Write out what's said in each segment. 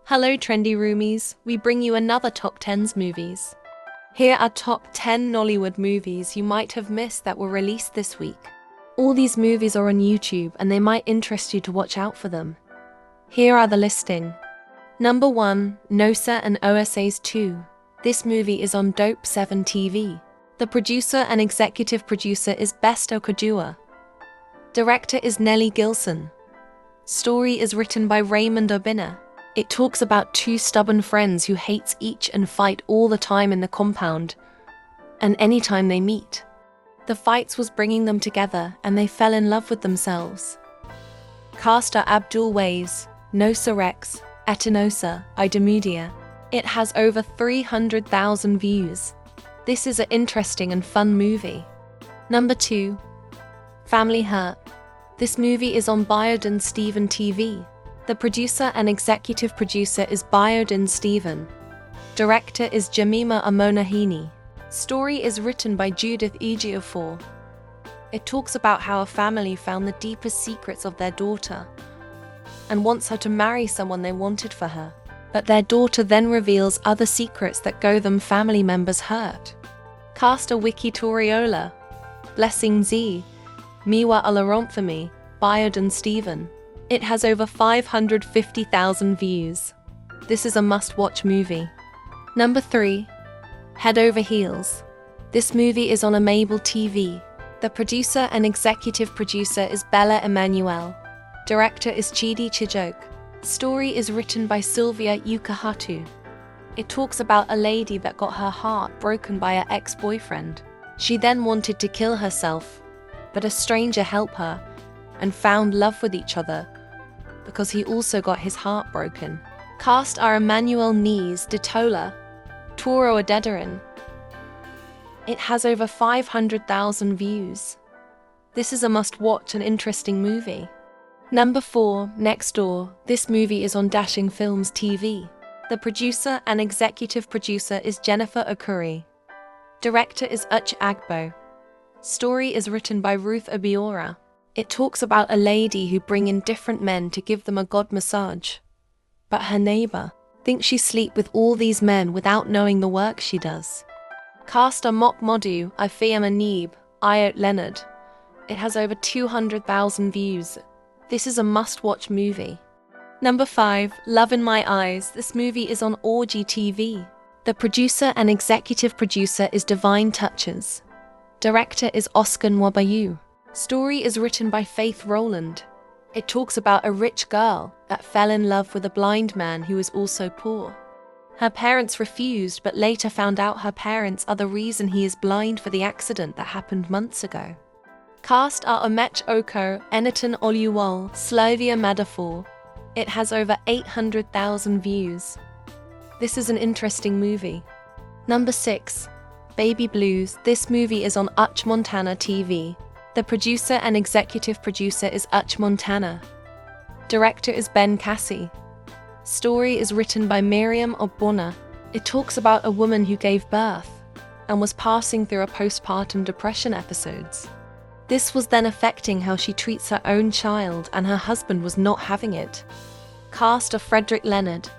Hello trendy roomies, we bring you another Top 10s movies. Here are top 10 Nollywood movies you might have missed that were released this week. All these movies are on YouTube and they might interest you to watch out for them. Here are the listing. Number 1, Nosa and OSA's 2. This movie is on Dope 7 TV. The producer and executive producer is Besto Kajua. Director is Nelly Gilson. Story is written by Raymond Obinna. It talks about two stubborn friends who hate each and fight all the time in the compound, and anytime they meet. The fights was bringing them together and they fell in love with themselves. Cast are Abdul Ways, Nosa Rex, Etinosa, Idamudia. It has over 300,000 views. This is an interesting and fun movie. Number 2, Family Hurt. This movie is on Biodin Stephen TV. The producer and executive producer is Biodin Stephen. Director is Jamima Amonahini. Story is written by Judith Ejiofor. It talks about how a family found the deepest secrets of their daughter and wants her to marry someone they wanted for her. But their daughter then reveals other secrets that go them family members hurt. Cast are Wiki Toriola, Blessing Z, Miwa Olaronthami, Biodin Stephen. It has over 550,000 views. This is a must-watch movie. Number 3, Head Over Heels. This movie is on Amable TV. The producer and executive producer is Bella Emanuel. Director is Chidi Chijok. Story is written by Sylvia Yukahatu. It talks about a lady that got her heart broken by her ex-boyfriend. She then wanted to kill herself, but a stranger helped her and found love with each other because he also got his heart broken. Cast are Emmanuel Nees Detola, Toro Adederin. It has over 500,000 views. This is a must-watch and interesting movie. Number 4, Next Door. This movie is on Dashing Films TV. The producer and executive producer is Jennifer Okuri. Director is Uch Agbo. Story is written by Ruth Obiora. It talks about a lady who brings in different men to give them a god massage. But her neighbor thinks she sleeps with all these men without knowing the work she does. Cast are Mok Modu, Ifeam Anib, Iot Leonard. It has over 200,000 views. This is a must-watch movie. Number 5, Love in My Eyes. This movie is on Orgy TV. The producer and executive producer is Divine Touches. Director is Oscar Nwabayu. Story is written by Faith Rowland. It talks about a rich girl that fell in love with a blind man who is also poor. Her parents refused, but later found out her parents are the reason he is blind for the accident that happened months ago. Cast are Omech Oko, Eniton Oluwole, Slavia Madafor. It has over 800,000 views. This is an interesting movie. Number 6, Baby Blues. This movie is on Uch Montana TV. The producer and executive producer is Uch Montana. Director is Ben Cassie. Story is written by Miriam Ogbonna. It talks about a woman who gave birth and was passing through a postpartum depression episodes. This was then affecting how she treats her own child, and her husband was not having it. Cast are Frederick Leonard,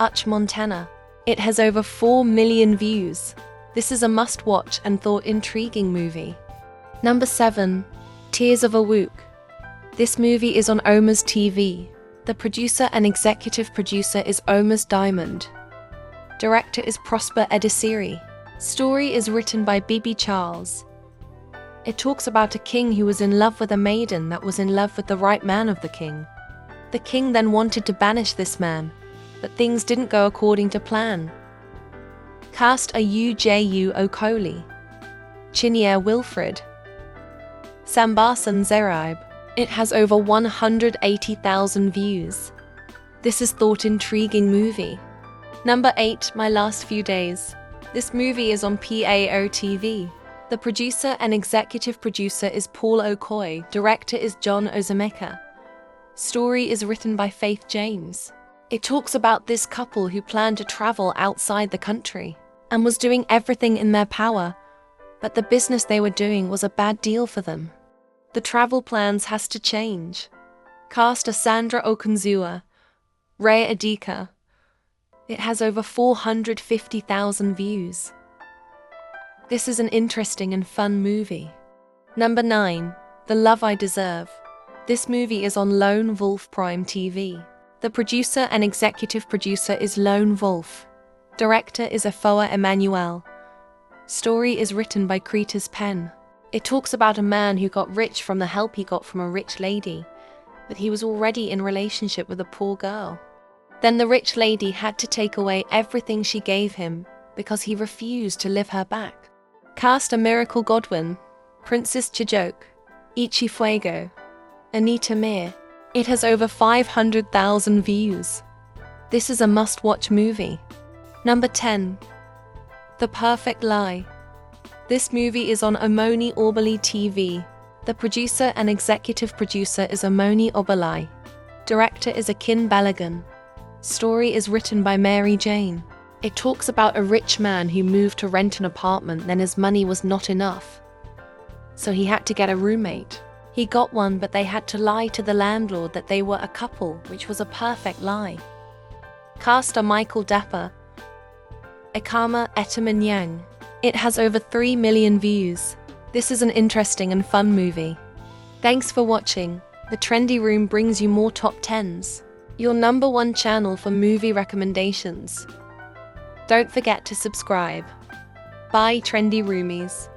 Uch Montana. It has over 4 million views. This is a must-watch and thought-intriguing movie. Number 7, Tears of a Wook. This movie is on Omas TV. The producer and executive producer is Omas Diamond. Director is Prosper Edisiri. Story is written by Bibi Charles. It talks about a king who was in love with a maiden that was in love with the right man of the king. The king then wanted to banish this man, but things didn't go according to plan. Cast are Uju Okoli, Chinyere Wilfred, Sambasan Zeraib. It has over 180,000 views. This is thought-intriguing movie. Number 8, My Last Few Days. This movie is on PAO TV. The producer and executive producer is Paul Okoye. Director is John Ozemeka. Story is written by Faith James. It talks about this couple who planned to travel outside the country and was doing everything in their power, but the business they were doing was a bad deal for them. The travel plans has to change. Cast are Sandra Okunzua, Ray Adika, It has over 450,000 views. This is an interesting and fun movie. Number 9. The Love I Deserve. This movie is on Lone Wolf Prime TV. The producer and executive producer is Lone Wolf. Director is Afoa Emmanuel. Story is written by Kretus Pen. It talks about a man who got rich from the help he got from a rich lady, but he was already in relationship with a poor girl. Then the rich lady had to take away everything she gave him because he refused to live her back. Cast are Miracle Godwin, Princess Chijioke, Ichi Fuego, Anita Mir. It has over 500,000 views. This is a must-watch movie. Number 10. The Perfect Lie. This movie is on Omoni Orbali TV. The producer and executive producer is Omoni Obalai. Director is Akin Balagan. Story is written by Mary Jane. It talks about a rich man who moved to rent an apartment, then his money was not enough, so he had to get a roommate. He got one, but they had to lie to the landlord that they were a couple, which was a perfect lie. Cast are Michael Dapper, Ekama Etamanyang. It has over 3 million views. This is an interesting and fun movie. Thanks for watching. The Trendy Room brings you more top 10s. Your number 1 channel for movie recommendations. Don't forget to subscribe. Bye, Trendy Roomies.